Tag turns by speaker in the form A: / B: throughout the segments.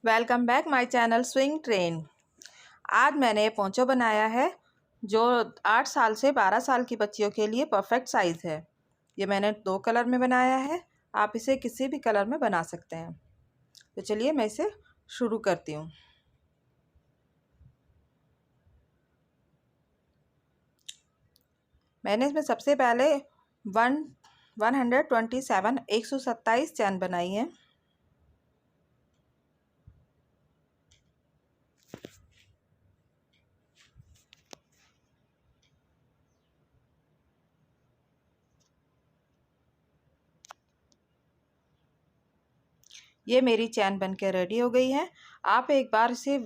A: Welcome back my channel swing train. आज मैंने poncho बनाया है जो 8 साल से 12 साल की बच्चियों के लिए परफेक्ट साइज़ है। ये मैंने 2 कलर में बनाया है। आप इसे किसी भी कलर में बना सकते हैं। तो चलिए मैं इसे शुरू करती हूँ। मैंने इसमें सबसे पहले 127 चैन बनाई है। ये मेरी चैन बनके रेडी हो गई है। आप एक बार इसे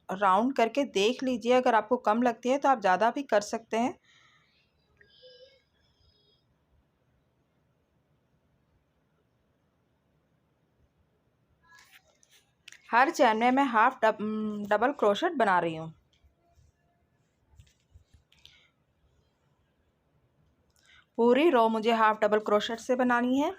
A: राउंड करके देख लीजिए। अगर आपको कम लगती है तो आप ज़्यादा भी कर सकते हैं। हर चैन में मैं हाफ डबल क्रोशेट बना रही हूँ। पूरी रो मुझे हाफ डबल क्रोशेट से बनानी है।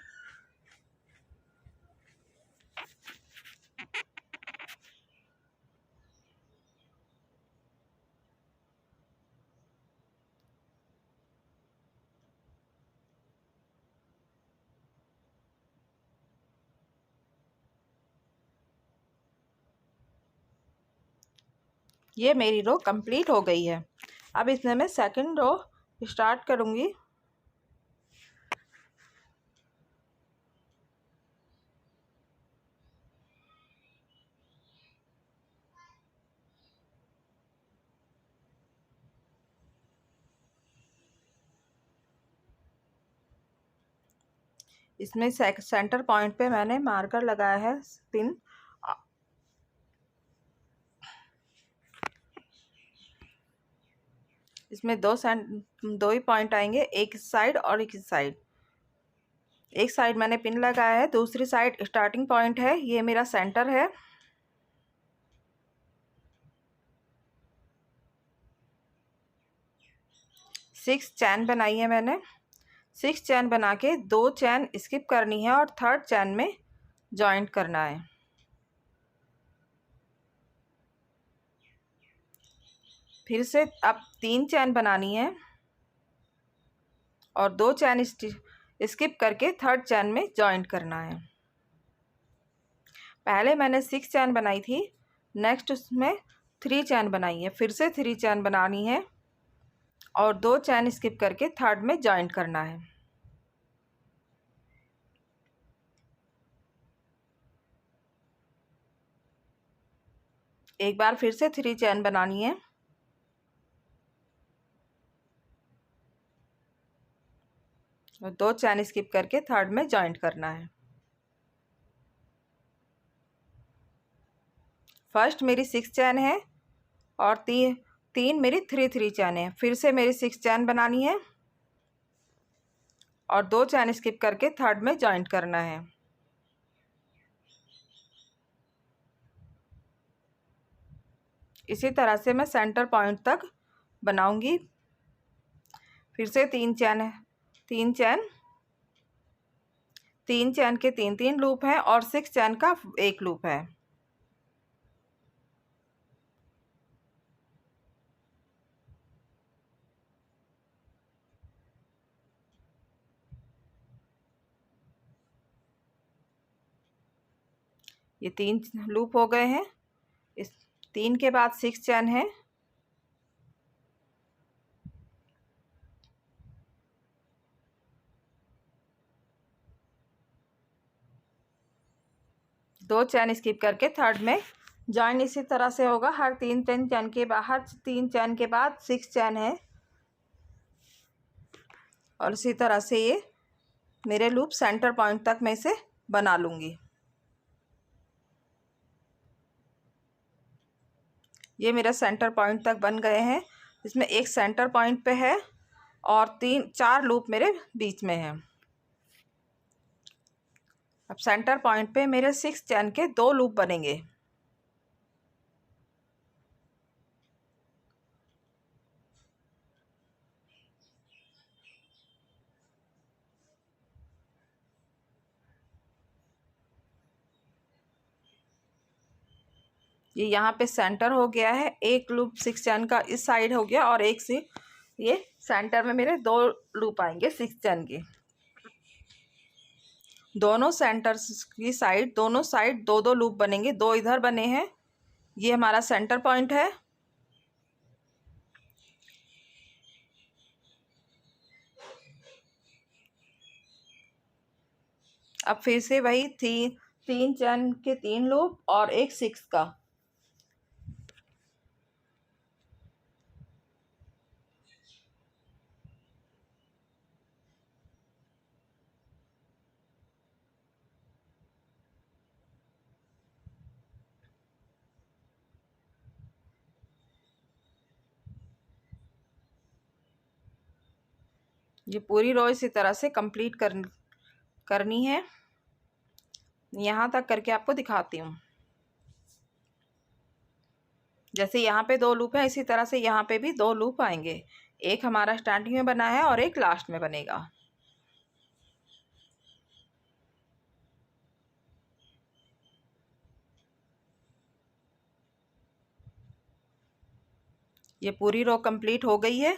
A: ये मेरी रो कंप्लीट हो गई है। अब इसमें मैं सेकंड रो स्टार्ट करूँगी। इसमें सेंटर पॉइंट पे मैंने मार्कर लगाया है पिन। इसमें दो ही पॉइंट आएंगे, एक इस साइड और एक इस साइड। एक साइड मैंने पिन लगाया है, दूसरी साइड स्टार्टिंग पॉइंट है। ये मेरा सेंटर है। सिक्स चैन बनाई है मैंने। 6 चैन बना के 2 चैन स्किप करनी है और थर्ड चैन में जॉइंट करना है। फिर से अब 3 चैन बनानी है और 2 चैन स्किप करके थर्ड चैन में जॉइंट करना है। पहले मैंने 6 चैन बनाई थी, नेक्स्ट उसमें 3 चैन बनाई है। फिर से 3 चैन बनानी है और 2 चैन स्किप करके थर्ड में जॉइंट करना है। एक बार फिर से 3 चैन बनानी है और 2 चैन स्किप करके थर्ड में जॉइंट करना है। फर्स्ट मेरी 6 चैन है और तीन मेरी 3 चैन है। फिर से मेरी 6 चैन बनानी है और 2 चैन स्किप करके थर्ड में जॉइंट करना है। इसी तरह से मैं सेंटर पॉइंट तक बनाऊंगी। फिर से 3 चैन है, 3 चैन, 3 चैन के 3 लूप हैं और 6 चैन का 1 लूप है। ये 3 लूप हो गए हैं। इस 3 के बाद 6 चैन है। दो चैन स्किप करके थर्ड में जॉइन इसी तरह से होगा। हर 3 चैन के बाहर 3 चैन के बाद 6 चैन है और इसी तरह से ये मेरे लूप सेंटर पॉइंट तक मैं इसे बना लूँगी। ये मेरा सेंटर पॉइंट तक बन गए हैं। इसमें एक सेंटर पॉइंट पे है और 4 लूप मेरे बीच में है। अब सेंटर पॉइंट पे मेरे 6 चैन के 2 लूप बनेंगे। ये यहाँ पे सेंटर हो गया है। एक लूप 6 चैन का इस साइड हो गया और एक से ये सेंटर में मेरे 2 लूप आएंगे 6 चैन के। दोनों सेंटर्स की साइड, दोनों साइड 2-2 लूप बनेंगे। 2 इधर बने हैं, ये हमारा सेंटर पॉइंट है। अब फिर से वही 3 चैन के 3 लूप और एक 6 का। ये पूरी रो इसी तरह से कंप्लीट करनी है। यहाँ तक करके आपको दिखाती हूँ। जैसे यहाँ पे 2 लूप है, इसी तरह से यहाँ पे भी 2 लूप आएंगे। एक हमारा स्टार्टिंग में बना है और एक लास्ट में बनेगा। ये पूरी रो कंप्लीट हो गई है।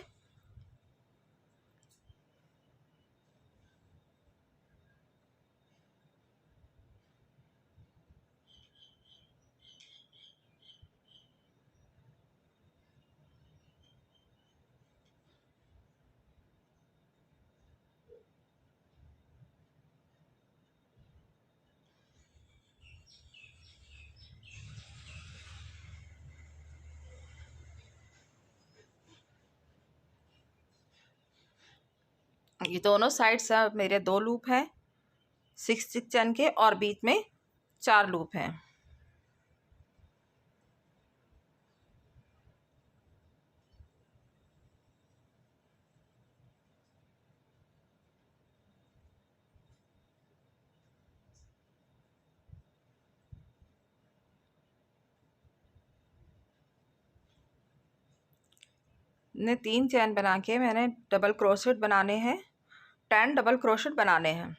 A: ये दोनों साइड सब मेरे 2 लूप हैं 6 चैन के और बीच में 4 लूप हैं। ने 3 चैन बना के मैंने डबल क्रोशेट बनाने हैं। 10 डबल क्रोशेट बनाने हैं।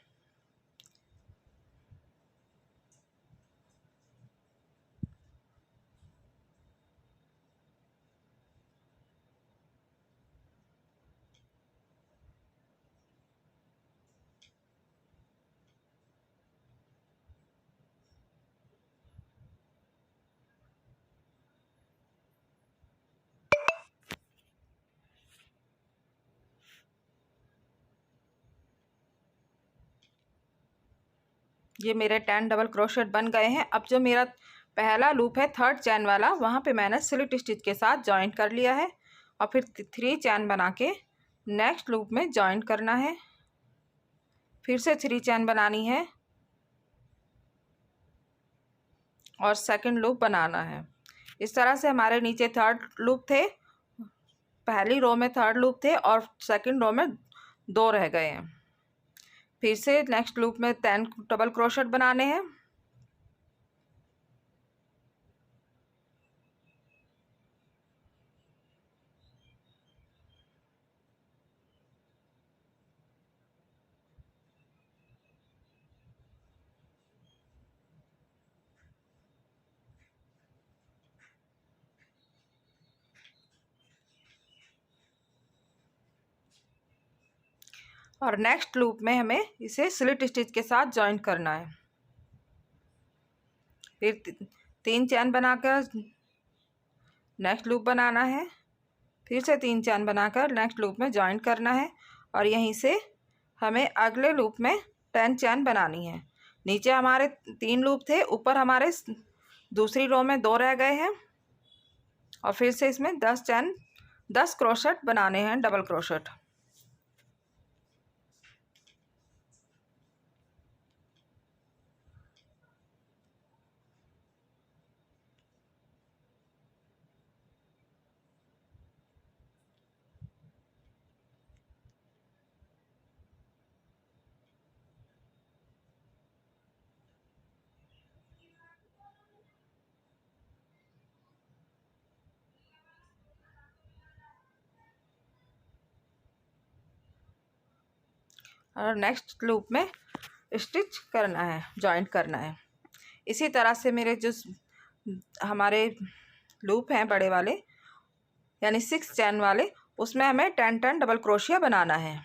A: ये मेरे 10 डबल क्रोशेट बन गए हैं। अब जो मेरा पहला लूप है 3rd चैन वाला, वहाँ पे मैंने स्लिट स्टिच के साथ जॉइंट कर लिया है और फिर 3 चैन बना के नेक्स्ट लूप में जॉइंट करना है। फिर से 3 चैन बनानी है और सेकंड लूप बनाना है। इस तरह से हमारे नीचे 3rd लूप थे, पहली रो में 3rd लूप थे और सेकंड रो में 2 रह गए हैं। फिर से नेक्स्ट लूप में 10 डबल क्रोशेट बनाने हैं। और नेक्स्ट लूप में हमें इसे स्लिट स्टिच के साथ जॉइन करना है। फिर 3 चैन बनाकर नेक्स्ट लूप बनाना है। फिर से 3 चैन बनाकर नेक्स्ट लूप में जॉइन करना है और यहीं से हमें अगले लूप में 10 चैन बनानी है। नीचे हमारे 3 लूप थे, ऊपर हमारे दूसरी रो में 2 रह गए हैं और फिर से इसमें 10 क्रोशेट बनाने हैं डबल क्रोशेट। और नेक्स्ट लूप में स्टिच करना है, जॉइंट करना है। इसी तरह से मेरे जो हमारे लूप हैं बड़े वाले यानी 6 चैन वाले, उसमें हमें 10 डबल क्रोशिया बनाना है।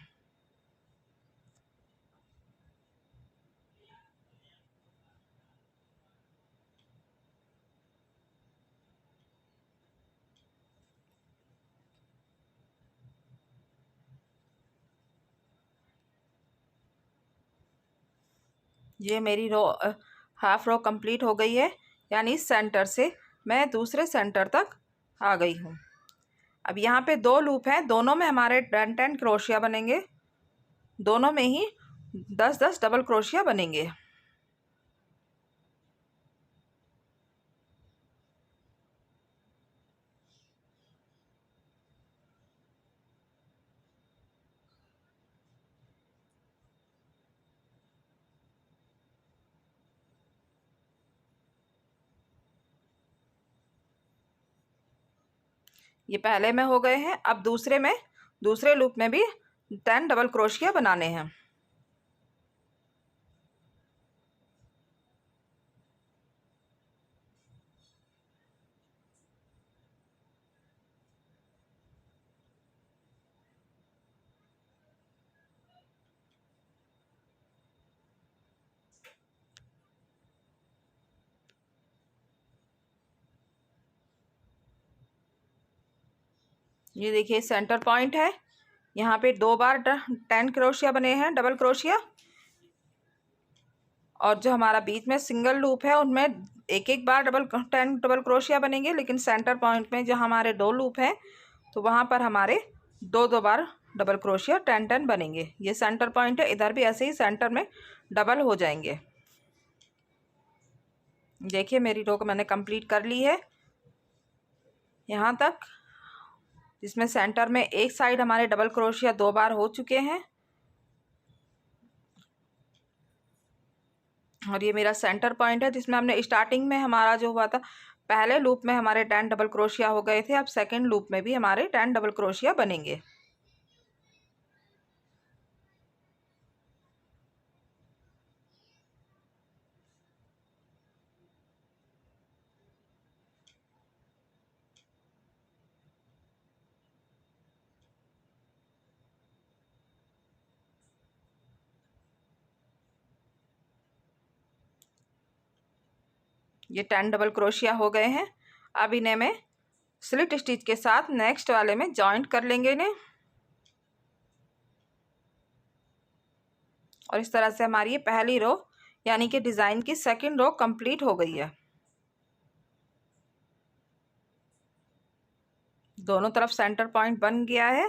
A: ये मेरी रो हाफ रो कंप्लीट हो गई है, यानी इस सेंटर से मैं दूसरे सेंटर तक आ गई हूँ। अब यहाँ पे 2 लूप हैं, दोनों में हमारे 10 क्रोशिया बनेंगे, दोनों में ही 10 डबल क्रोशिया बनेंगे। ये पहले में हो गए हैं। अब दूसरे लूप में भी 10 डबल क्रोशिया बनाने हैं। ये देखिए सेंटर पॉइंट है, यहाँ पे 2 बार 10 क्रोशिया बने हैं डबल क्रोशिया, और जो हमारा बीच में सिंगल लूप है उनमें एक बार 10 डबल क्रोशिया बनेंगे, लेकिन सेंटर पॉइंट में जो हमारे 2 लूप हैं तो वहाँ पर हमारे 2 बार डबल क्रोशिया 10 बनेंगे। ये सेंटर पॉइंट है, इधर भी ऐसे ही सेंटर में डबल हो जाएंगे। देखिए मेरी रो को मैंने कंप्लीट कर ली है यहाँ तक, जिसमें सेंटर में एक साइड हमारे डबल क्रोशिया 2 बार हो चुके हैं, और ये मेरा सेंटर पॉइंट है जिसमें हमने स्टार्टिंग में हमारा जो हुआ था, पहले लूप में हमारे 10 डबल क्रोशिया हो गए थे, अब सेकंड लूप में भी हमारे 10 डबल क्रोशिया बनेंगे। ये 10 डबल क्रोशिया हो गए हैं। अब इन्हें मैं स्लिट स्टिच के साथ नेक्स्ट वाले में जॉइंट कर लेंगे इन्हें, और इस तरह से हमारी ये पहली रो यानी कि डिज़ाइन की सेकंड रो कंप्लीट हो गई है। दोनों तरफ सेंटर पॉइंट बन गया है।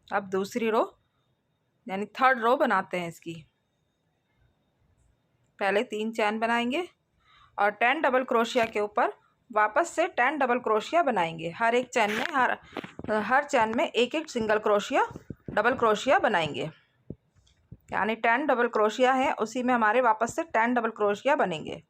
A: अब दूसरी रो यानी थर्ड रो बनाते हैं इसकी। पहले 3 चैन बनाएंगे और 10 डबल क्रोशिया के ऊपर वापस से 10 डबल क्रोशिया बनाएंगे। हर एक चैन में हर चैन में एक सिंगल क्रोशिया डबल क्रोशिया बनाएंगे, यानी 10 डबल क्रोशिया है उसी में हमारे वापस से 10 डबल क्रोशिया बनेंगे।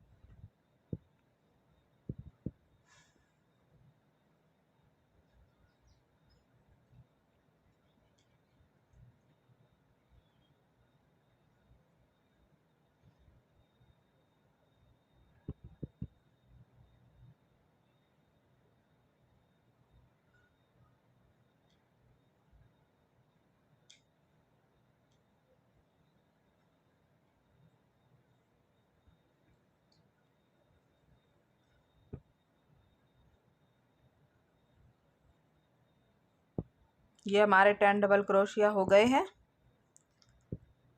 A: ये हमारे 10 डबल क्रोशिया हो गए हैं।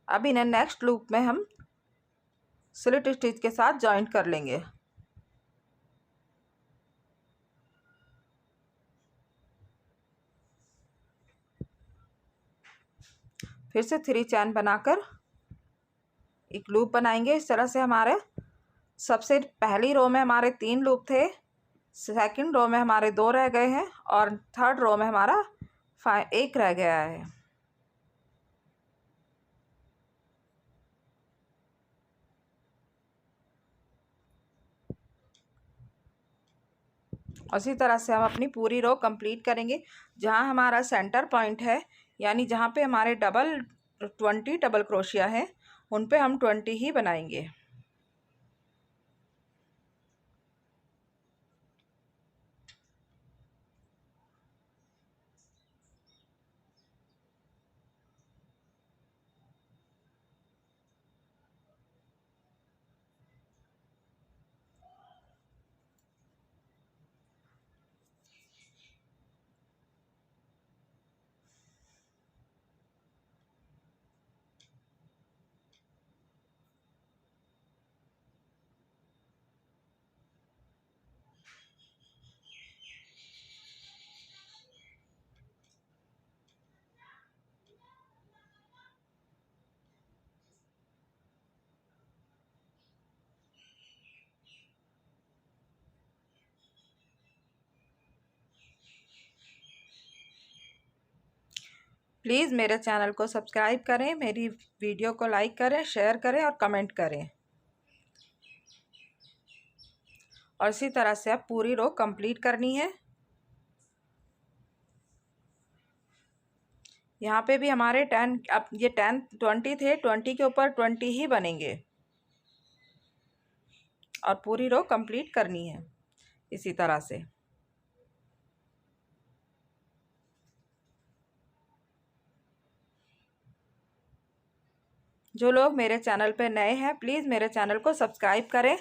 A: अब इन्हें नेक्स्ट लूप में हम स्लिट स्टिच के साथ जॉइंट कर लेंगे। फिर से 3 चैन बनाकर एक लूप बनाएंगे। इस तरह से हमारे सबसे पहली रो में हमारे 3 लूप थे, सेकंड रो में हमारे 2 रह गए हैं, और थर्ड रो में हमारा 1 रह गया है। उसी तरह से हम अपनी पूरी रो कंप्लीट करेंगे। जहाँ हमारा सेंटर पॉइंट है यानी जहाँ पे हमारे 20 डबल क्रोशिया है उन पे हम 20 ही बनाएंगे। प्लीज़ मेरे चैनल को सब्सक्राइब करें, मेरी वीडियो को लाइक करें, शेयर करें और कमेंट करें। और इसी तरह से आप पूरी रो कंप्लीट करनी है। यहाँ पे भी हमारे 10, अब ये 10 20 थे, 20 के ऊपर 20 ही बनेंगे और पूरी रो कंप्लीट करनी है इसी तरह से। जो लोग मेरे चैनल पे नए हैं प्लीज़ मेरे चैनल को सब्सक्राइब करें।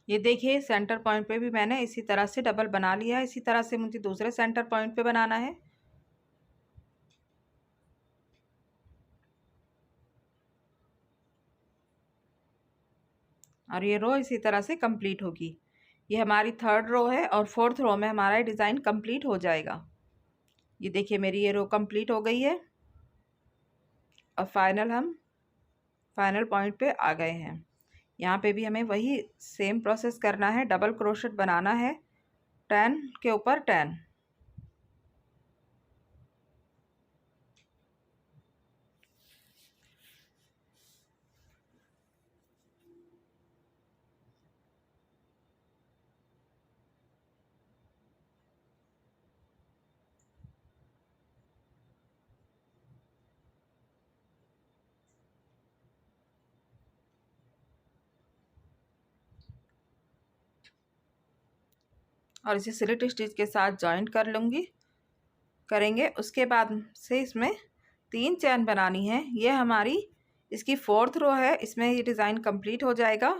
A: ये देखिए सेंटर पॉइंट पे भी मैंने इसी तरह से डबल बना लिया है। इसी तरह से मुझे दूसरे सेंटर पॉइंट पे बनाना है। और ये रो इसी तरह से कंप्लीट होगी। ये हमारी थर्ड रो है और फोर्थ रो में हमारा डिज़ाइन कंप्लीट हो जाएगा। ये देखिए मेरी ये रो कंप्लीट हो गई है और हम फाइनल पॉइंट पे आ गए हैं। यहाँ पे भी हमें वही सेम प्रोसेस करना है, डबल क्रोशेट बनाना है 10 के ऊपर 10। और इसे स्लिट स्टिच के साथ जॉइंट कर लूँगी, करेंगे। उसके बाद से इसमें 3 चैन बनानी है। ये हमारी इसकी फोर्थ रो है, इसमें ये डिज़ाइन कंप्लीट हो जाएगा।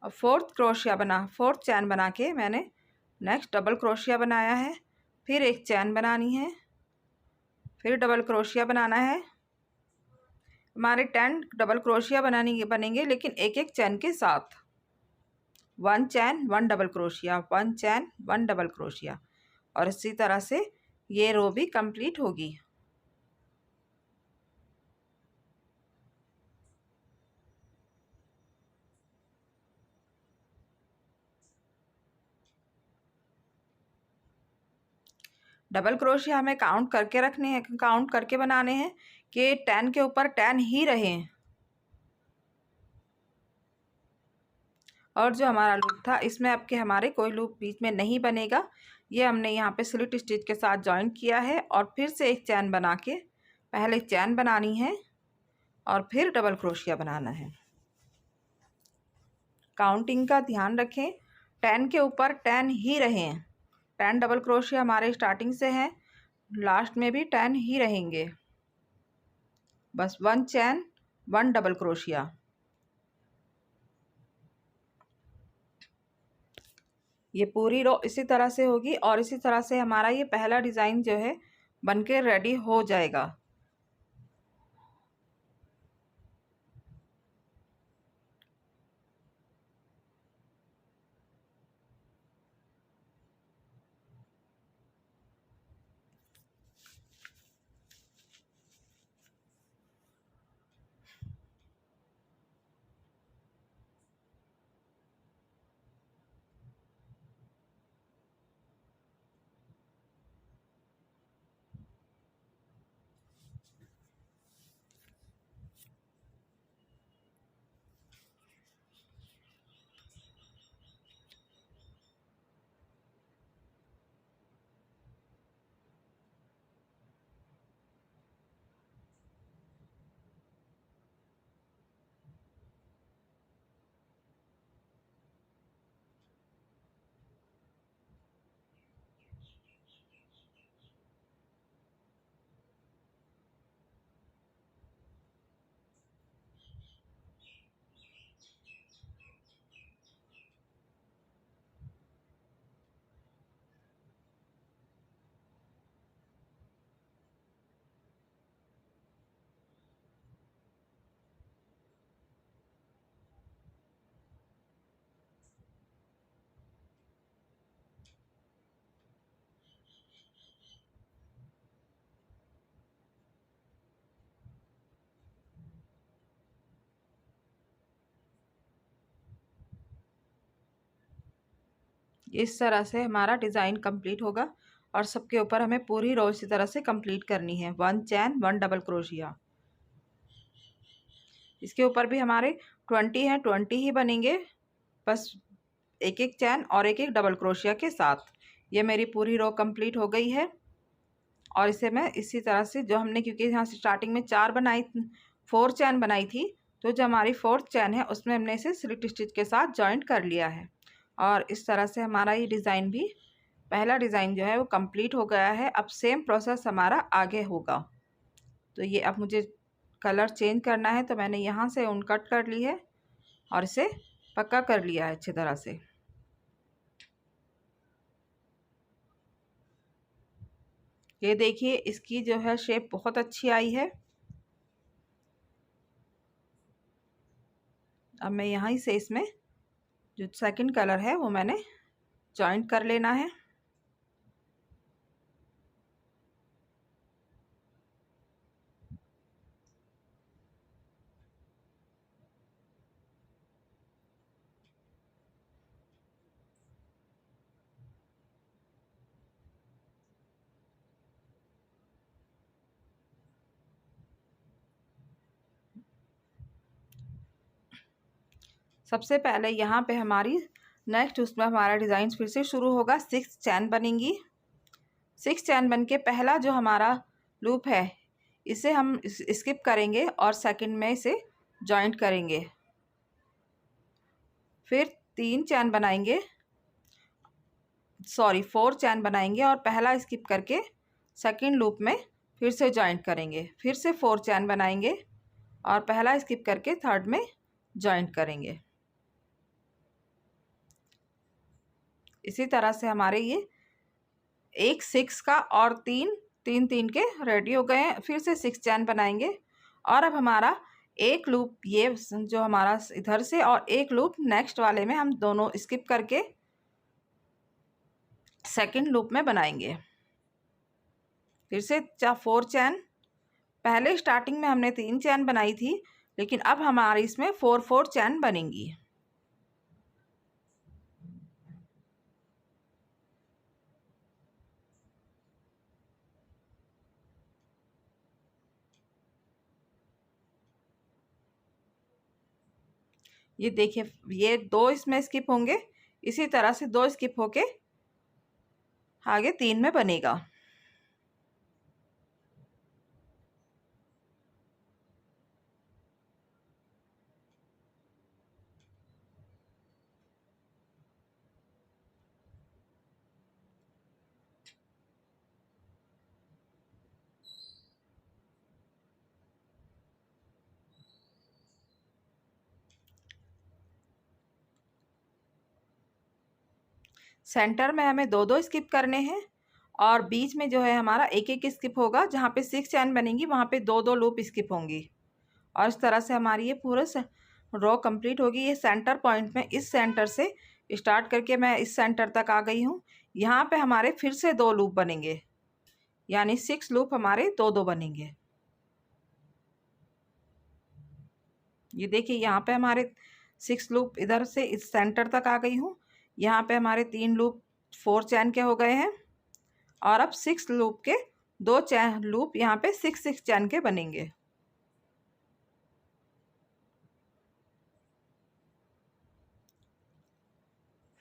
A: और फोर्थ चैन बना के मैंने नेक्स्ट डबल क्रोशिया बनाया है। फिर एक चैन बनानी है, फिर डबल क्रोशिया बनाना है। हमारे 10 डबल क्रोशिया बनेंगे लेकिन एक एक चैन के साथ। 1 चैन 1 डबल क्रोशिया, 1 चैन 1 डबल क्रोशिया। और इसी तरह से ये रो भी कंप्लीट होगी। डबल क्रोशिया हमें काउंट करके रखने हैं, काउंट करके बनाने हैं कि 10 के ऊपर 10 ही रहें। और जो हमारा लूप था इसमें अब के हमारे कोई लूप बीच में नहीं बनेगा। ये हमने यहाँ पे स्लिट स्टिच के साथ जॉइन किया है और फिर से एक चैन बना के पहले चैन बनानी है और फिर डबल क्रोशिया बनाना है। काउंटिंग का ध्यान रखें, 10 के ऊपर 10 ही रहें। 10 डबल क्रोशिया हमारे स्टार्टिंग से हैं, लास्ट में भी 10 ही रहेंगे। बस 1 चैन 1 डबल क्रोशिया। ये पूरी रो इसी तरह से होगी और इसी तरह से हमारा ये पहला डिज़ाइन जो है बनके रेडी हो जाएगा। इस तरह से हमारा डिज़ाइन कंप्लीट होगा और सबके ऊपर हमें पूरी रो इसी तरह से कंप्लीट करनी है। 1 चैन 1 डबल क्रोशिया। इसके ऊपर भी हमारे 20 हैं, 20 ही बनेंगे, बस एक एक चैन और एक एक डबल क्रोशिया के साथ। ये मेरी पूरी रो कंप्लीट हो गई है और इसे मैं इसी तरह से जो हमने, क्योंकि यहाँ से स्टार्टिंग में 4 चैन बनाई थी, तो जो हमारी 4th चैन है उसमें हमने इसे स्लिट स्टिच के साथ जॉइंट कर लिया है। और इस तरह से हमारा ये डिज़ाइन भी, पहला डिज़ाइन जो है वो कंप्लीट हो गया है। अब सेम प्रोसेस हमारा आगे होगा। तो ये अब मुझे कलर चेंज करना है, तो मैंने यहाँ से ऊन कट कर ली है और इसे पक्का कर लिया है अच्छी तरह से। ये देखिए इसकी जो है शेप बहुत अच्छी आई है। अब मैं यहाँ से इसमें जो सेकंड कलर है वो मैंने जॉइंट कर लेना है। सबसे पहले यहाँ पे हमारी नेक्स्ट उसमें हमारा डिज़ाइन फिर से शुरू होगा। 6 चैन बनेंगी। 6 चैन बन के पहला जो हमारा लूप है इसे हम स्किप करेंगे और सेकंड में इसे जॉइंट करेंगे। फिर 3 चैन बनाएंगे, सॉरी 4 चैन बनाएंगे और पहला स्किप करके सेकंड लूप में फिर से जॉइंट करेंगे। फिर से 4 चैन बनाएंगे और पहला स्किप करके थर्ड में जॉइंट करेंगे। इसी तरह से हमारे ये एक 6 का और 3 के रेडी हो गए हैं। फिर से 6 चैन बनाएंगे और अब हमारा एक लूप ये जो हमारा इधर से और एक लूप नेक्स्ट वाले में हम दोनों स्किप करके सेकंड लूप में बनाएंगे। फिर से 4 चैन, पहले स्टार्टिंग में हमने 3 चैन बनाई थी, लेकिन अब हमारी इसमें 4 चैन बनेंगी। ये देखिए ये 2 इसमें स्किप होंगे, इसी तरह से 2 स्किप होके आगे 3 में बनेगा। सेंटर में हमें 2 स्किप करने हैं और बीच में जो है हमारा एक स्किप होगा। जहाँ पे 6 चैन बनेंगी वहाँ पे 2 लूप स्किप होंगी और इस तरह से हमारी ये पूरा रो कंप्लीट होगी। ये सेंटर पॉइंट में इस सेंटर से स्टार्ट करके मैं इस सेंटर तक आ गई हूँ। यहाँ पे हमारे फिर से 2 लूप बनेंगे, यानी 6 लूप हमारे 2 बनेंगे। ये देखिए यहाँ पे हमारे 6 लूप इधर से इस सेंटर तक आ गई हूँ। यहाँ पे हमारे 3 लूप 4 चैन के हो गए हैं और अब 6 लूप के 2 चैन लूप यहाँ पे 6 चैन के बनेंगे।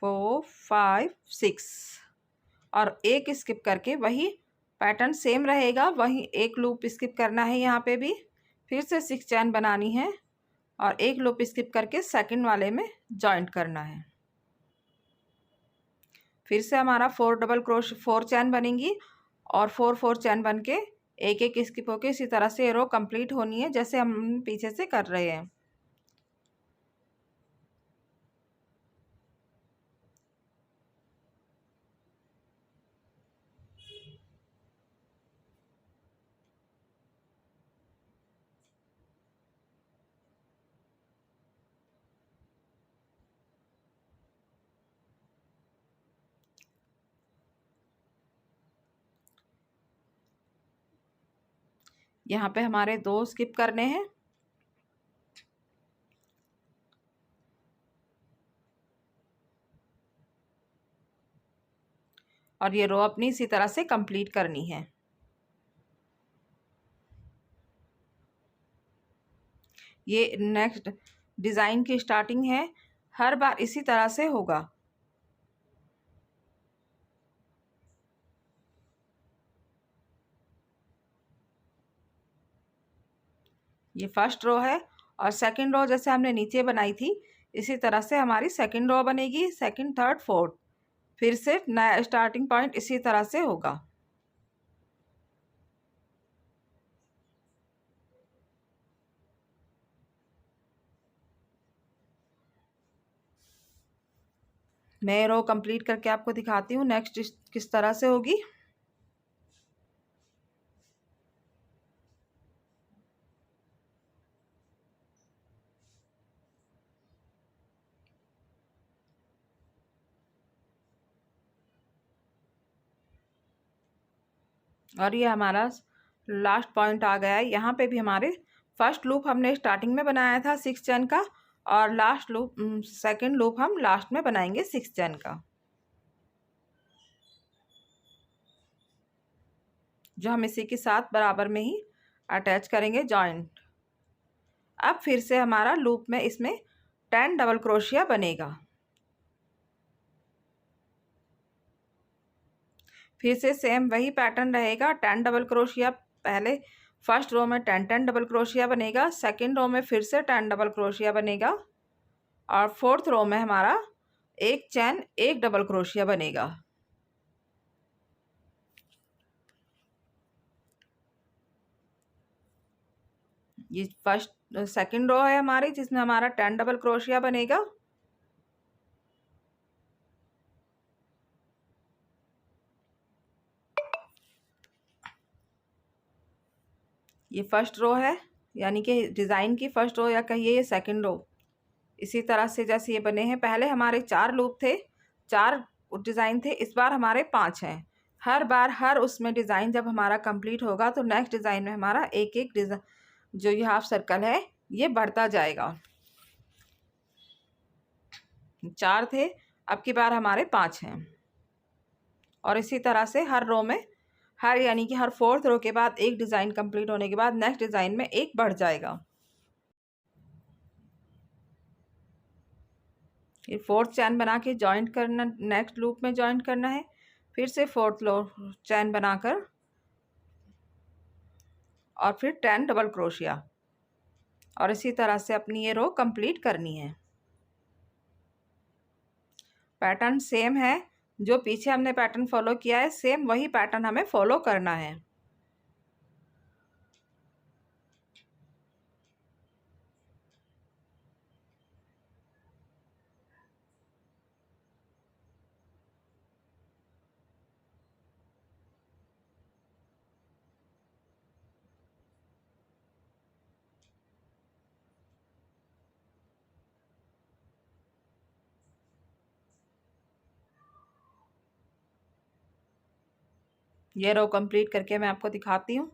A: फोर 5 6 और एक स्किप करके वही पैटर्न सेम रहेगा। वही एक लूप स्किप करना है, यहाँ पे भी फिर से 6 चैन बनानी है और एक लूप स्किप करके सेकंड वाले में जॉइंट करना है। फिर से हमारा 4 चैन बनेंगी और 4 चैन बन के एक स्किप होके इसी तरह से रो कंप्लीट होनी है, जैसे हम पीछे से कर रहे हैं। यहाँ पे हमारे 2 स्किप करने हैं। और ये रो अपनी इसी तरह से कंप्लीट करनी है। ये नेक्स्ट डिज़ाइन की स्टार्टिंग है, हर बार इसी तरह से होगा। ये फर्स्ट रो है और सेकंड रो जैसे हमने नीचे बनाई थी इसी तरह से हमारी सेकंड रो बनेगी, सेकंड, थर्ड, फोर्थ। फिर से नया स्टार्टिंग पॉइंट इसी तरह से होगा। मैं रो कंप्लीट करके आपको दिखाती हूँ नेक्स्ट किस तरह से होगी। और ये हमारा लास्ट पॉइंट आ गया है। यहाँ पे भी हमारे फर्स्ट लूप हमने स्टार्टिंग में बनाया था 6 चैन का, और लास्ट लूप सेकंड लूप हम लास्ट में बनाएंगे 6 चैन का, जो हम इसी के साथ बराबर में ही अटैच करेंगे जॉइंट। अब फिर से हमारा लूप में इसमें 10 डबल क्रोशिया बनेगा। फिर से सेम वही पैटर्न रहेगा, 10 डबल क्रोशिया। पहले फर्स्ट रो में 10 डबल क्रोशिया बनेगा, सेकंड रो में फिर से 10 डबल क्रोशिया बनेगा, और फोर्थ रो में हमारा एक चैन एक डबल क्रोशिया बनेगा। ये फर्स्ट सेकंड रो है हमारी जिसमें हमारा 10 डबल क्रोशिया बनेगा। ये फर्स्ट रो है, यानी कि डिज़ाइन की फर्स्ट रो या कहिए ये सेकंड रो। इसी तरह से जैसे ये बने हैं, पहले हमारे 4 लूप थे, 4 डिज़ाइन थे, इस बार हमारे 5 हैं। हर बार हर उसमें डिज़ाइन जब हमारा कंप्लीट होगा तो नेक्स्ट डिज़ाइन में हमारा एक एक डिज़ाइन, जो ये हाफ सर्कल है, ये बढ़ता जाएगा। 4 थे, अब की बार हमारे 5 हैं। और इसी तरह से हर रो में यानी कि हर फोर्थ रो के बाद एक डिज़ाइन कंप्लीट होने के बाद नेक्स्ट डिज़ाइन में एक बढ़ जाएगा। फिर फोर्थ चैन बना के जॉइंट करना, नेक्स्ट लूप में जॉइंट करना है। फिर से फोर्थ चैन बनाकर और फिर 10 डबल क्रोशिया, और इसी तरह से अपनी ये रो कंप्लीट करनी है। पैटर्न सेम है, जो पीछे हमने पैटर्न फॉलो किया है सेम वही पैटर्न हमें फॉलो करना है। ये रो कंप्लीट करके मैं आपको दिखाती हूँ।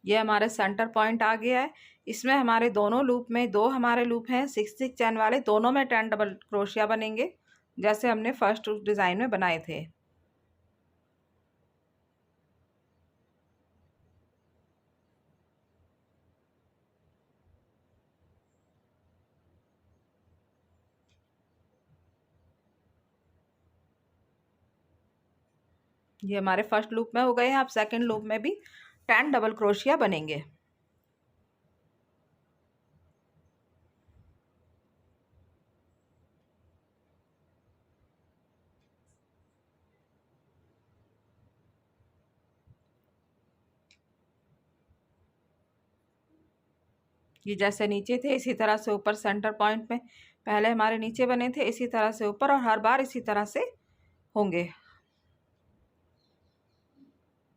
A: ये हमारे सेंटर पॉइंट आ गया है। इसमें हमारे दोनों लूप में, दो हमारे लूप हैं 6 चैन वाले, दोनों में 10 डबल क्रोशिया बनेंगे जैसे हमने फर्स्ट डिज़ाइन में बनाए थे। ये हमारे फर्स्ट लूप में हो गए हैं। अब सेकंड लूप में भी 10 डबल क्रोशिया बनेंगे। ये जैसे नीचे थे इसी तरह से ऊपर सेंटर पॉइंट में पहले हमारे नीचे बने थे, इसी तरह से ऊपर, और हर बार इसी तरह से होंगे।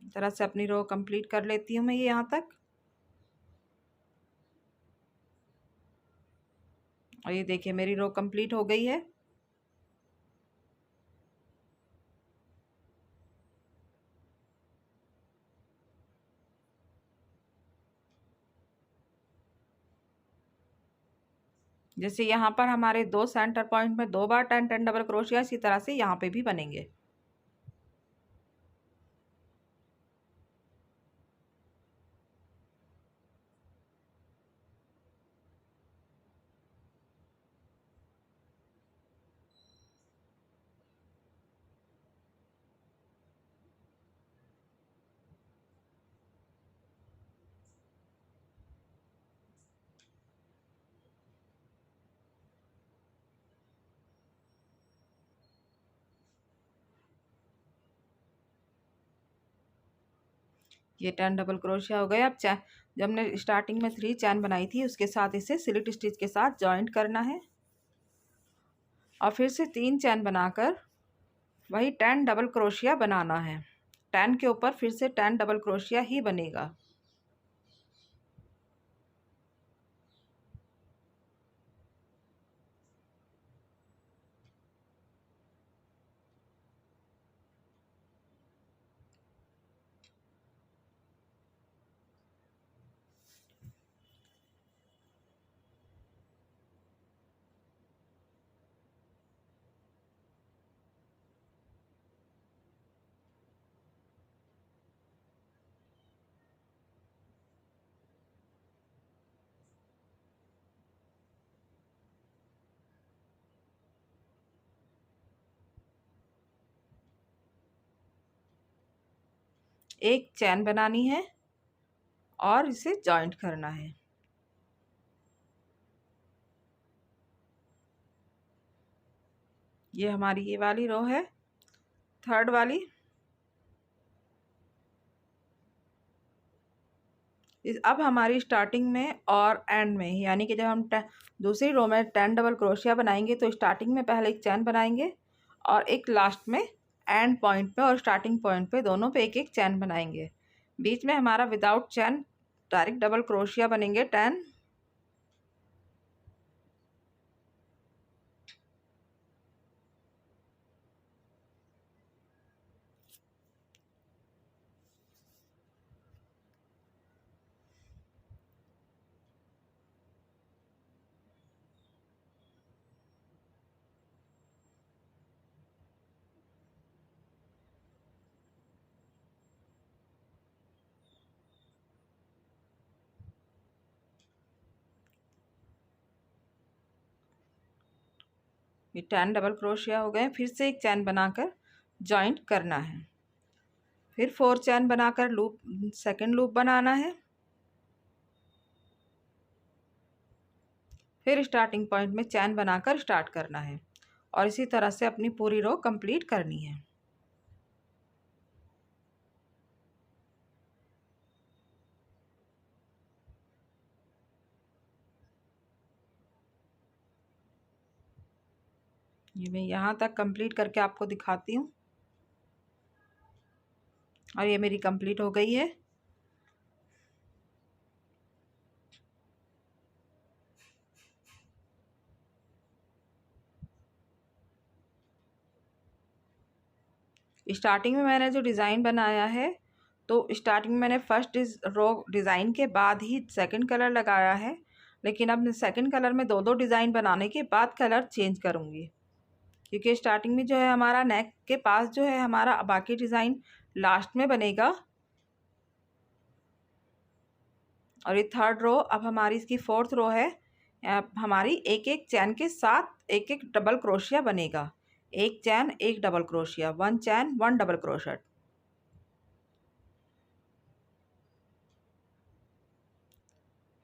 A: इस तरह से अपनी रो कंप्लीट कर लेती हूँ मैं ये यहाँ तक। और ये देखिए मेरी रो कंप्लीट हो गई है। जैसे यहाँ पर हमारे दो सेंटर पॉइंट में 2 बार 10 10 डबल क्रोशिया, इसी तरह से यहाँ पे भी बनेंगे। ये 10 डबल क्रोशिया हो गए। अब चैन, जब हमने स्टार्टिंग में 3 चैन बनाई थी उसके साथ इसे स्लिट स्टिच के साथ जॉइंट करना है, और फिर से 3 चैन बनाकर वही 10 डबल क्रोशिया बनाना है। 10 के ऊपर फिर से 10 डबल क्रोशिया ही बनेगा। एक चैन बनानी है और इसे जॉइंट करना है। ये हमारी ये वाली रो है, थर्ड वाली। अब हमारी स्टार्टिंग में और एंड में, यानी कि जब हम दूसरी रो में 10 डबल क्रोशिया बनाएंगे तो स्टार्टिंग में पहले एक चैन बनाएंगे और एक लास्ट में एंड पॉइंट पे और स्टार्टिंग पॉइंट पे दोनों पे एक एक चैन बनाएंगे। बीच में हमारा विदाउट चैन डायरेक्ट डबल क्रोशिया बनेंगे 10। ये 10 डबल क्रोशिया हो गए। फिर से एक चैन बनाकर जॉइंट करना है, फिर 4 चैन बनाकर लूप, सेकंड लूप बनाना है, फिर स्टार्टिंग पॉइंट में चैन बनाकर स्टार्ट करना है, और इसी तरह से अपनी पूरी रो कंप्लीट करनी है। ये मैं यहाँ तक कंप्लीट करके आपको दिखाती हूँ, और ये मेरी कंप्लीट हो गई है। स्टार्टिंग में मैंने जो डिज़ाइन बनाया है, तो स्टार्टिंग में मैंने फर्स्ट रो डिज़ाइन के बाद ही सेकंड कलर लगाया है, लेकिन अब सेकंड कलर में दो दो डिज़ाइन बनाने के बाद कलर चेंज करूँगी, क्योंकि स्टार्टिंग में जो है हमारा नेक के पास जो है हमारा बाकी डिज़ाइन लास्ट में बनेगा। और ये थर्ड रो, अब हमारी इसकी फोर्थ रो है। अब हमारी एक एक चैन के साथ एक एक डबल क्रोशिया बनेगा। एक चैन एक डबल क्रोशिया, 1 चैन 1 डबल क्रोशेट।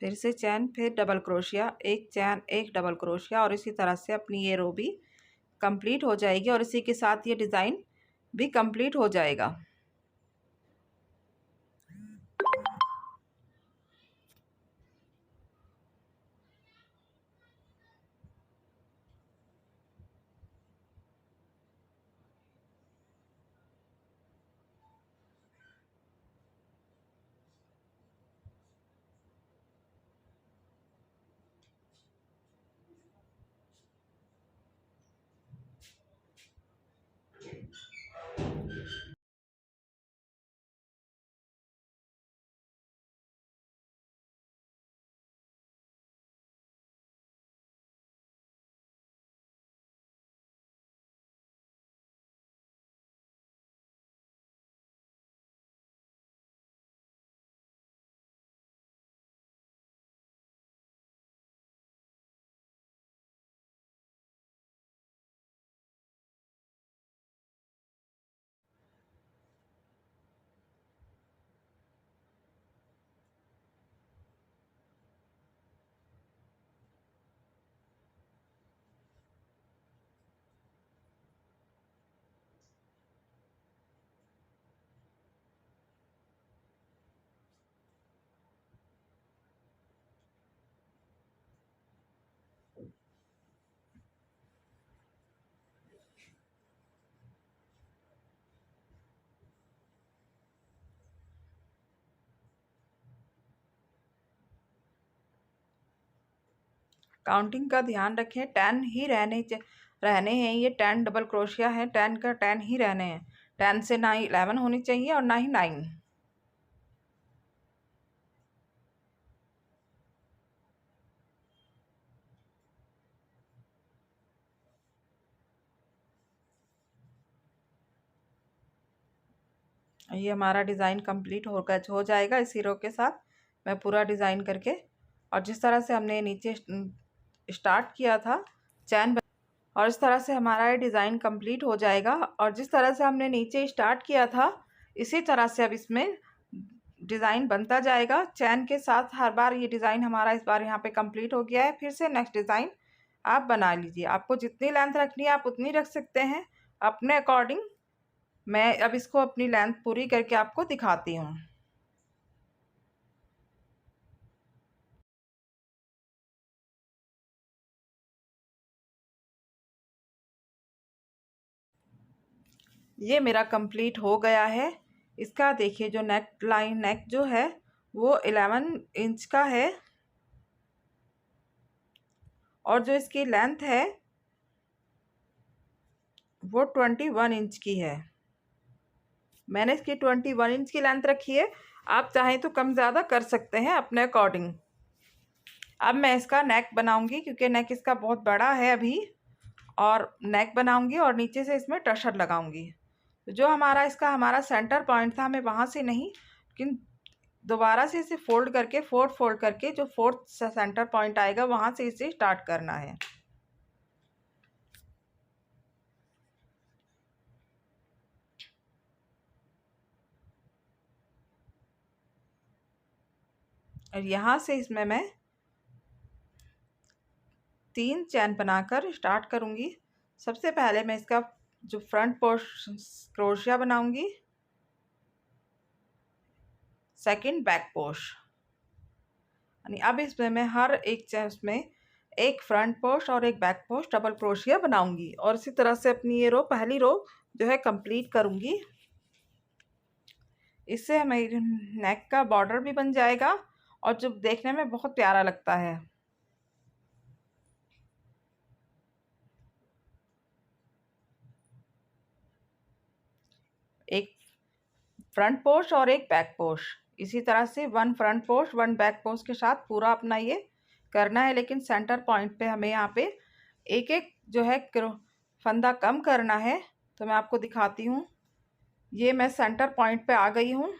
A: फिर से चैन, फिर डबल क्रोशिया, एक चैन एक डबल क्रोशिया, और इसी तरह से अपनी ये रो भी कंप्लीट हो जाएगी, और इसी के साथ ये डिज़ाइन भी कंप्लीट हो जाएगा। काउंटिंग का ध्यान रखें, 10 ही रहने हैं। ये 10 डबल क्रोशिया है, 10 का 10 ही रहने हैं। 10 से ना ही 11 होनी चाहिए और ना ही 9। ये हमारा डिज़ाइन कंप्लीट हो जाएगा इसी रो के साथ। मैं पूरा डिज़ाइन करके, और जिस तरह से हमने नीचे स्टार्ट किया था चैन, और इस तरह से हमारा ये डिज़ाइन कंप्लीट हो जाएगा। और जिस तरह से हमने नीचे स्टार्ट किया था इसी तरह से अब इसमें डिज़ाइन बनता जाएगा चैन के साथ। हर बार ये डिज़ाइन हमारा इस बार यहाँ पे कंप्लीट हो गया है। फिर से नेक्स्ट डिज़ाइन आप बना लीजिए। आपको जितनी लेंथ रखनी है आप उतनी रख सकते हैं अपने अकॉर्डिंग। मैं अब इसको अपनी लेंथ पूरी करके आपको दिखाती हूँ। ये मेरा कंप्लीट हो गया है। इसका देखिए जो नेक जो है वो 11 इंच का है, और जो इसकी लेंथ है वो 21 इंच की है। मैंने इसकी 21 इंच की लेंथ रखी है। आप चाहें तो कम ज़्यादा कर सकते हैं अपने अकॉर्डिंग। अब मैं इसका नेक बनाऊंगी क्योंकि नेक इसका बहुत बड़ा है अभी, और नेक बनाऊंगी और नीचे से इसमें टसर लगाऊंगी। तो जो हमारा सेंटर पॉइंट था, हमें वहाँ से नहीं, लेकिन दोबारा से इसे फोल्ड करके जो फोर्थ सेंटर पॉइंट आएगा वहाँ से इसे स्टार्ट करना है। और यहाँ से इसमें मैं 3 चैन बनाकर स्टार्ट करूँगी। सबसे पहले मैं इसका जो फ्रंट पोर्शन क्रोशिया बनाऊँगी, सेकंड बैक पोस्ट, यानी अब इसमें मैं हर एक चैन में एक फ्रंट पोस्ट और एक बैक पोस्ट डबल क्रोशिया बनाऊँगी। और इसी तरह से अपनी ये पहली रो जो है कंप्लीट करूँगी। इससे मेरी नेक का बॉर्डर भी बन जाएगा और जो देखने में बहुत प्यारा लगता है। एक फ्रंट पोस्ट और एक बैक पोस्ट, इसी तरह से 1 फ्रंट पोस्ट 1 बैक पोस्ट के साथ पूरा अपना ये करना है। लेकिन सेंटर पॉइंट पे हमें यहाँ पे एक एक जो है फंदा कम करना है। तो मैं आपको दिखाती हूँ। ये मैं सेंटर पॉइंट पे आ गई हूँ,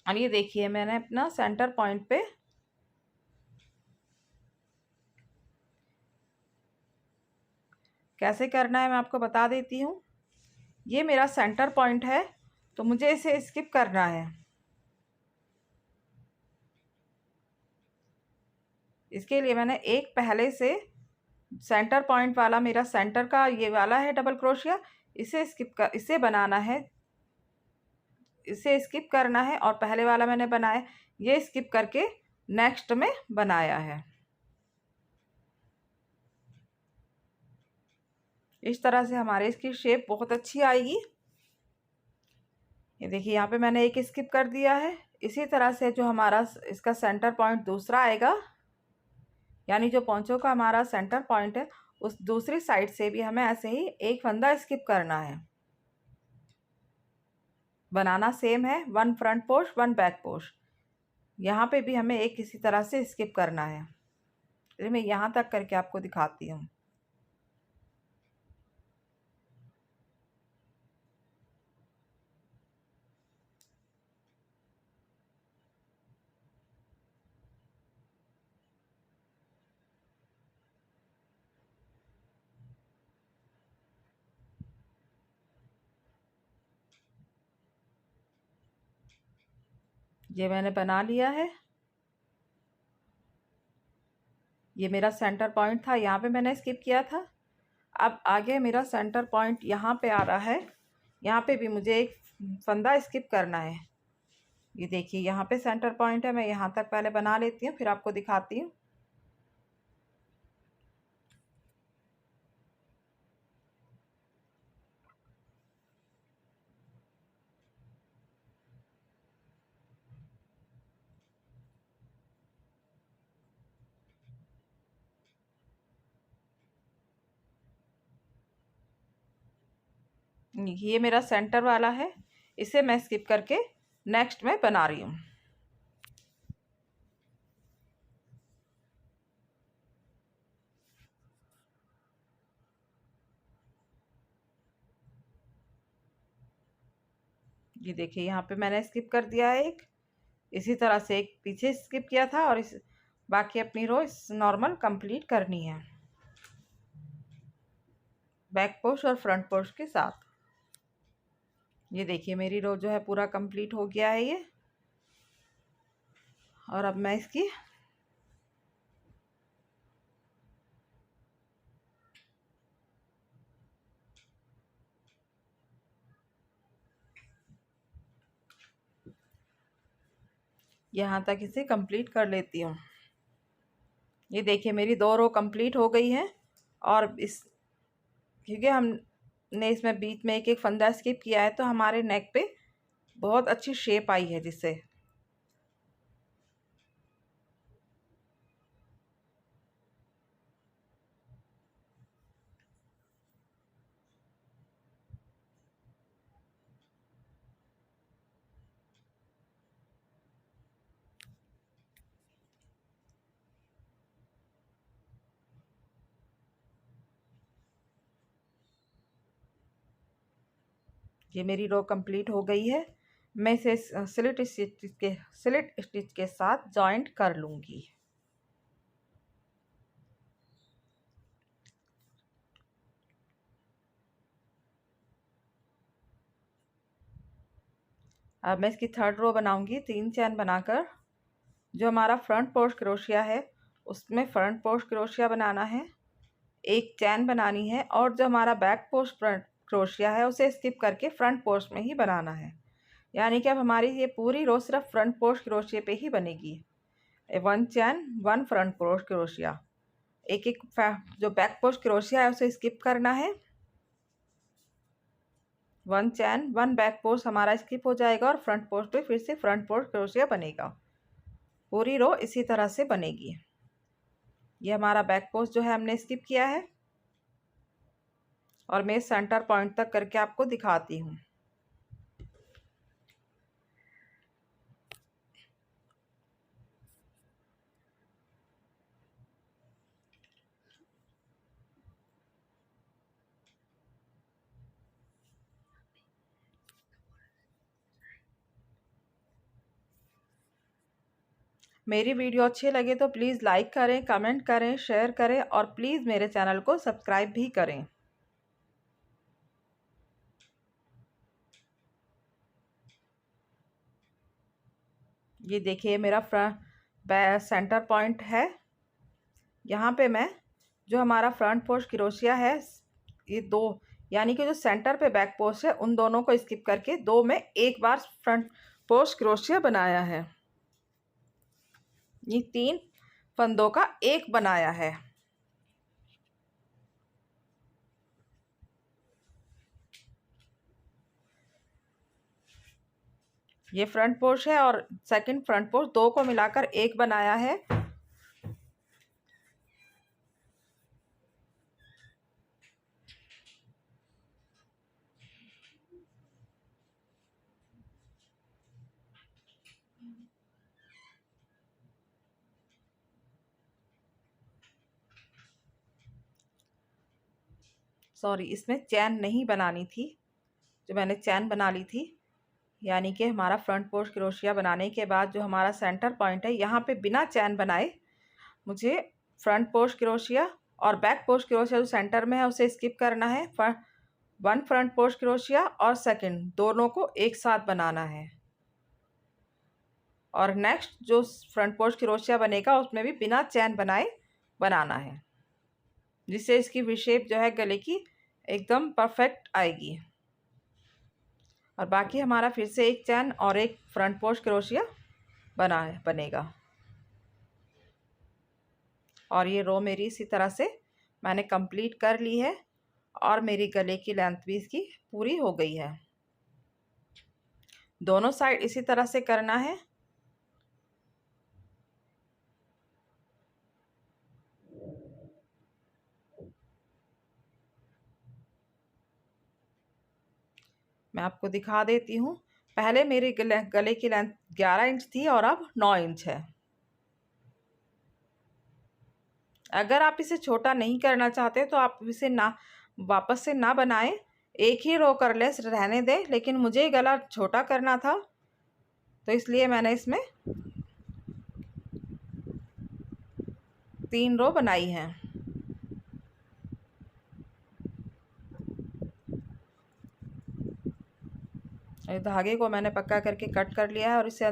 A: और ये देखिए मैंने अपना सेंटर पॉइंट पे कैसे करना है मैं आपको बता देती हूँ। ये मेरा सेंटर पॉइंट है, तो मुझे इसे स्किप करना है। इसके लिए मैंने एक पहले से सेंटर पॉइंट वाला, मेरा सेंटर का ये वाला है डबल क्रोशिया, इसे बनाना है, इसे स्किप करना है। और पहले वाला मैंने बनाया, ये स्किप करके नेक्स्ट में बनाया है। इस तरह से हमारे इसकी शेप बहुत अच्छी आएगी। ये देखिए यहाँ पे मैंने एक स्किप कर दिया है। इसी तरह से जो हमारा इसका सेंटर पॉइंट दूसरा आएगा, यानी जो पोंचो का हमारा सेंटर पॉइंट है, उस दूसरी साइड से भी हमें ऐसे ही एक फंदा स्किप करना है। बनाना सेम है, 1 फ्रंट पोस्ट 1 बैक पोस्ट। यहाँ पे भी हमें एक इसी तरह से स्किप करना है। चलिए मैं यहाँ तक करके आपको दिखाती हूँ। ये मैंने बना लिया है। ये मेरा सेंटर पॉइंट था, यहाँ पे मैंने स्किप किया था। अब आगे मेरा सेंटर पॉइंट यहाँ पे आ रहा है, यहाँ पे भी मुझे एक फंदा स्किप करना है। ये देखिए यहाँ पे सेंटर पॉइंट है, मैं यहाँ तक पहले बना लेती हूँ फिर आपको दिखाती हूँ। ये मेरा सेंटर वाला है, इसे मैं स्किप करके नेक्स्ट में बना रही हूँ। ये देखिए यहाँ पे मैंने स्किप कर दिया है एक, इसी तरह से एक पीछे स्किप किया था और इस बाकी अपनी रो इस नॉर्मल कंप्लीट करनी है बैक पोस्ट और फ्रंट पोस्ट के साथ। ये देखिए मेरी रो जो है पूरा कंप्लीट हो गया है ये। और अब मैं इसकी यहाँ तक इसे कंप्लीट कर लेती हूँ। ये देखिए मेरी 2 रो कंप्लीट हो गई है। और इस क्योंकि हमने इसमें बीच में एक एक फंदा स्किप किया है तो हमारे नेक पे बहुत अच्छी शेप आई है जिससे। ये मेरी रो कंप्लीट हो गई है। मैं इसे स्लिट स्टिच के साथ जॉइंट कर लूँगी। अब मैं इसकी 3rd रो बनाऊंगी 3 चैन बनाकर। जो हमारा फ्रंट पोस्ट क्रोशिया है उसमें फ्रंट पोस्ट क्रोशिया बनाना है, एक चैन बनानी है, और जो हमारा बैक पोस्ट फ्रंट क्रोशिया है उसे स्किप करके फ्रंट पोस्ट में ही बनाना है। यानी कि अब हमारी ये पूरी रो सिर्फ फ्रंट पोस्ट क्रोशिया पे ही बनेगी। 1 चैन 1 फ्रंट पोस्ट क्रोशिया, एक एक जो बैक पोस्ट क्रोशिया है उसे स्किप करना है। 1 चैन 1 बैक पोस्ट हमारा स्किप हो जाएगा और फ्रंट पोस्ट पे फिर से फ्रंट पोस्ट क्रोशिया बनेगा। पूरी रो इसी तरह से बनेगी। ये हमारा बैक पोस्ट जो है हमने स्किप किया है और मैं सेंटर पॉइंट तक करके आपको दिखाती हूँ। मेरी वीडियो अच्छी लगे तो प्लीज़ लाइक करें, कमेंट करें, शेयर करें और प्लीज़ मेरे चैनल को सब्सक्राइब भी करें। ये देखिए मेरा फ्रंट सेंटर पॉइंट है। यहाँ पे मैं जो हमारा फ्रंट पोस्ट क्रोशिया है ये 2 यानी कि जो सेंटर पे बैक पोस्ट है उन दोनों को स्किप करके 2 में एक बार फ्रंट पोस्ट क्रोशिया बनाया है। ये 3 फंदों का एक बनाया है। ये फ्रंट पोस्ट है और सेकंड फ्रंट पोस्ट 2 को मिलाकर एक बनाया है। सॉरी, इसमें चैन नहीं बनानी थी, जो मैंने चैन बना ली थी। यानी कि हमारा फ्रंट पोस्ट क्रोशिया बनाने के बाद जो हमारा सेंटर पॉइंट है यहाँ पे बिना चैन बनाए मुझे फ्रंट पोस्ट क्रोशिया और बैक पोस्ट क्रोशिया जो सेंटर में है उसे स्किप करना है। 1 फ्रंट पोस्ट क्रोशिया और सेकंड दोनों को एक साथ बनाना है। और नेक्स्ट जो फ्रंट पोस्ट क्रोशिया बनेगा उसमें भी बिना चैन बनाए बनाना है, जिससे इसकी वी शेप जो है गले की एकदम परफेक्ट आएगी। और बाकी हमारा फिर से एक चैन और एक फ्रंट पोस्ट क्रोशिया बनेगा। और ये रो मेरी इसी तरह से मैंने कंप्लीट कर ली है और मेरी गले की लेंथ भी इसकी पूरी हो गई है। दोनों साइड इसी तरह से करना है। मैं आपको दिखा देती हूँ। पहले मेरे गले की लेंथ 11 इंच थी और अब 9 इंच है। अगर आप इसे छोटा नहीं करना चाहते तो आप इसे वापस से ना बनाएं, एक ही रो कर लेस रहने दें। लेकिन मुझे गला छोटा करना था तो इसलिए मैंने इसमें 3 रो बनाई हैं। धागे को मैंने पक्का करके कट कर लिया है और इसे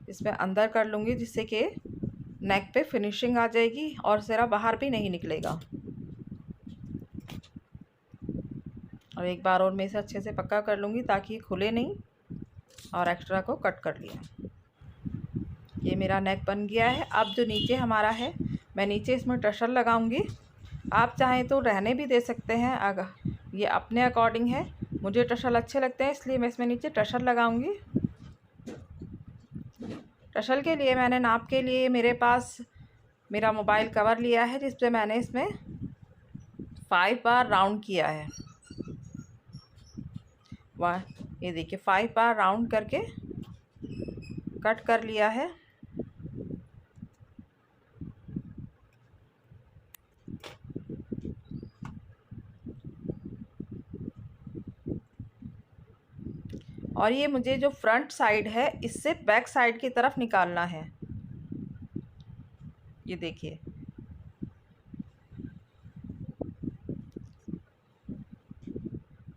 A: इसमें अंदर कर लूँगी, जिससे कि नेक पे फिनिशिंग आ जाएगी और सिरा बाहर भी नहीं निकलेगा। और एक बार और मैं इसे अच्छे से पक्का कर लूँगी ताकि ये खुले नहीं, और एक्स्ट्रा को कट कर लिया। ये मेरा नेक बन गया है। अब जो नीचे हमारा है, मैं नीचे इसमें टसल लगाऊंगी। आप चाहें तो रहने भी दे सकते हैं, अगर ये अपने अकॉर्डिंग है। मुझे टसल अच्छे लगते हैं इसलिए मैं इसमें नीचे टसल लगाऊंगी। टसल के लिए मैंने नाप के लिए मेरे पास मेरा मोबाइल कवर लिया है, जिस पे मैंने इसमें 5 बार राउंड किया है। वाह, ये देखिए 5 बार राउंड करके कट कर लिया है। और ये मुझे जो फ्रंट साइड है इससे बैक साइड की तरफ निकालना है। ये देखिए,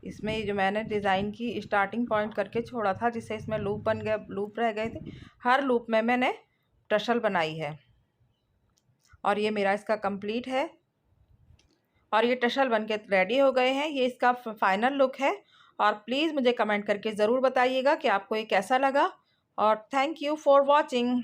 A: इसमें जो मैंने डिज़ाइन की स्टार्टिंग पॉइंट करके छोड़ा था, जिससे इसमें लूप बन गया, लूप रह गए थे, हर लूप में मैंने टसल बनाई है। और ये मेरा इसका कंप्लीट है और ये टसल बनके रेडी हो गए हैं। ये इसका फाइनल लुक है। और प्लीज़ मुझे कमेंट करके ज़रूर बताइएगा कि आपको ये कैसा लगा। और थैंक यू फॉर वॉचिंग।